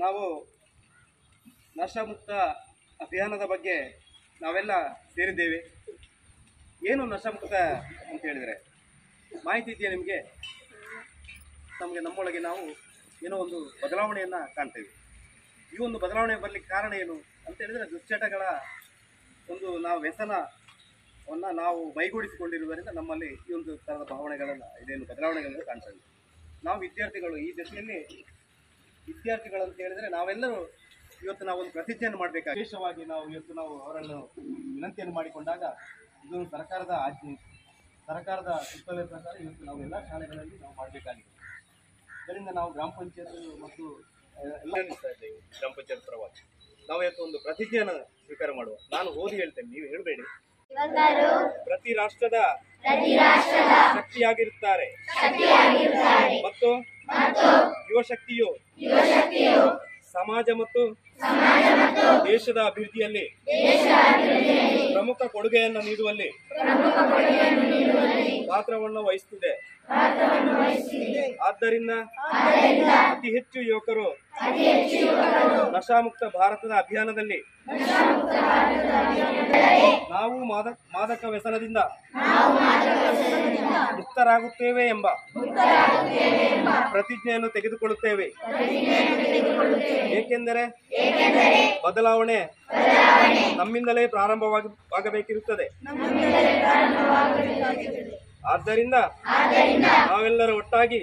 ನಾವು ನಶಾಮುಕ್ತ ಅಭಿಯಾನದ ಬಗ್ಗೆ ನಾವೆಲ್ಲ ಸೇರಿದ್ದೇವೆ. ಏನು ನಶಾಮುಕ್ತ ಅಂತ ಹೇಳಿದರೆ ಮಾಹಿತಿ ಇದೆಯಾ ನಿಮಗೆ? ನಮ್ಮೊಳಗೆ ನಾವು ಏನೋ ಒಂದು ಬದಲಾವಣೆಯನ್ನು ಕಾಣ್ತೇವೆ. ಈ ಒಂದು ಬದಲಾವಣೆ ಬರಲಿಕ್ಕೆ ಕಾರಣ ಏನು ಅಂತ ಹೇಳಿದರೆ ದುಶ್ಚಟಗಳ ಒಂದು ವ್ಯಸನವನ್ನು ನಾವು ಮೈಗೂಡಿಸಿಕೊಂಡಿರುವುದರಿಂದ ನಮ್ಮಲ್ಲಿ ಈ ಒಂದು ಥರದ ಭಾವನೆಗಳನ್ನು ಇದೇನು ಬದಲಾವಣೆಗಳನ್ನು ಕಾಣ್ತಾ ಇದ್ದೀವಿ. ನಾವು ವಿದ್ಯಾರ್ಥಿಗಳು ಈ ದಶೆಯಲ್ಲಿ ವಿದ್ಯಾರ್ಥಿಗಳಂತ ಹೇಳಿದರೆ ನಾವೆಲ್ಲರೂ ಇವತ್ತು ನಾವೊಂದು ಪ್ರತಿಜ್ಞೆಯನ್ನು ಮಾಡಬೇಕಾಗಿ ವಿಶೇಷವಾಗಿ ನಾವು ಅವರನ್ನು ವಿನಂತಿಯನ್ನು ಮಾಡಿಕೊಂಡಾಗ ಇದೊಂದು ಸರ್ಕಾರದ ಸುತ್ತೋಲೆ ಪ್ರಕಾರ ಇವತ್ತು ನಾವು ಎಲ್ಲ ಶಾಲೆಗಳಲ್ಲಿ ನಾವು ಮಾಡಬೇಕಾಗಿದೆ. ಇದರಿಂದ ನಾವು ಗ್ರಾಮ ಪಂಚಾಯತ್ ಮತ್ತು ಎಲ್ಲ ಇದ್ದೇವೆ. ಗ್ರಾಮ ಪಂಚಾಯತ್ ಪರವಾಗಿ ನಾವು ಇವತ್ತು ಒಂದು ಪ್ರತಿಜ್ಞೆಯನ್ನು ಸ್ವೀಕಾರ ಮಾಡುವ. ನಾನು ಓದಿ ಹೇಳ್ತೇನೆ, ನೀವು ಹೇಳಬೇಡಿ. ಪ್ರತಿ ರಾಷ್ಟ್ರದ ಶಕ್ತಿಯಾಗಿರುತ್ತಾರೆ ಮತ್ತು ಯುವಶಕ್ತಿಯು ಸಮಾಜ ಮತ್ತು ದೇಶದ ಅಭಿವೃದ್ಧಿಯಲ್ಲಿ ಪ್ರಮುಖ ಕೊಡುಗೆಯನ್ನು ನೀಡುವಲ್ಲಿ ಪಾತ್ರವನ್ನು ವಹಿಸುತ್ತಿದೆ. ಆದ್ದರಿಂದ ಅತಿ ಹೆಚ್ಚು ಯುವಕರು ನಶಾಮುಕ್ತ ಭಾರತದ ಅಭಿಯಾನದಲ್ಲಿ ನಾವು ಮಾದಕ ವ್ಯಸನದಿಂದ ಮುಕ್ತರಾಗುತ್ತೇವೆ ಎಂಬ ಪ್ರತಿಜ್ಞೆಯನ್ನು ತೆಗೆದುಕೊಳ್ಳುತ್ತೇವೆ. ಏಕೆಂದರೆ ಬದಲಾವಣೆ ನಮ್ಮಿಂದಲೇ ಪ್ರಾರಂಭವಾಗಬೇಕಿರುತ್ತದೆ. ಆದ್ದರಿಂದ ನಾವೆಲ್ಲರೂ ಒಟ್ಟಾಗಿ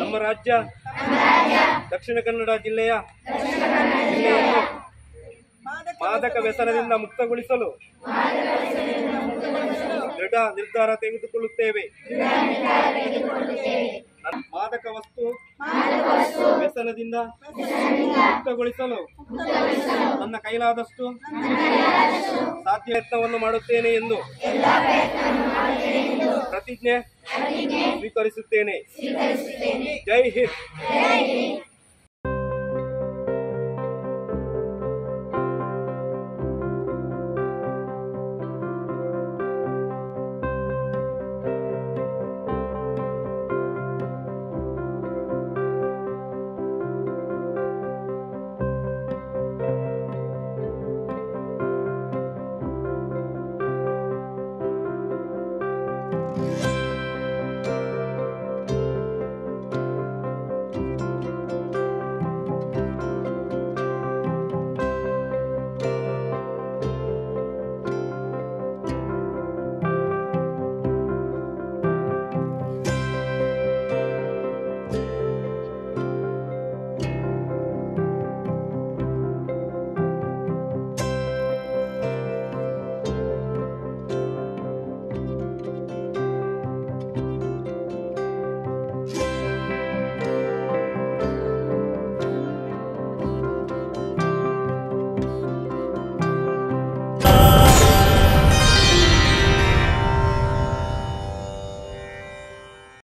ನಮ್ಮ ರಾಜ್ಯ ದಕ್ಷಿಣ ಕನ್ನಡ ಜಿಲ್ಲೆಯನ್ನು ಮಾದಕ ವ್ಯಸನದಿಂದ ಮುಕ್ತಗೊಳಿಸಲು ದೃಢ ನಿರ್ಧಾರ ತೆಗೆದುಕೊಳ್ಳುತ್ತೇವೆ. ಮಾದಕ ವಸ್ತು ವ್ಯಸನದಿಂದ ಮುಕ್ತಗೊಳಿಸಲು ನನ್ನ ಕೈಲಾದಷ್ಟು ಸಾಧ್ಯ ಯತ್ನವನ್ನು ಮಾಡುತ್ತೇನೆ ಎಂದು ಪ್ರತಿಜ್ಞೆ ಸ್ವೀಕರಿಸುತ್ತೇನೆ. ಜೈ ಹಿಂದ್.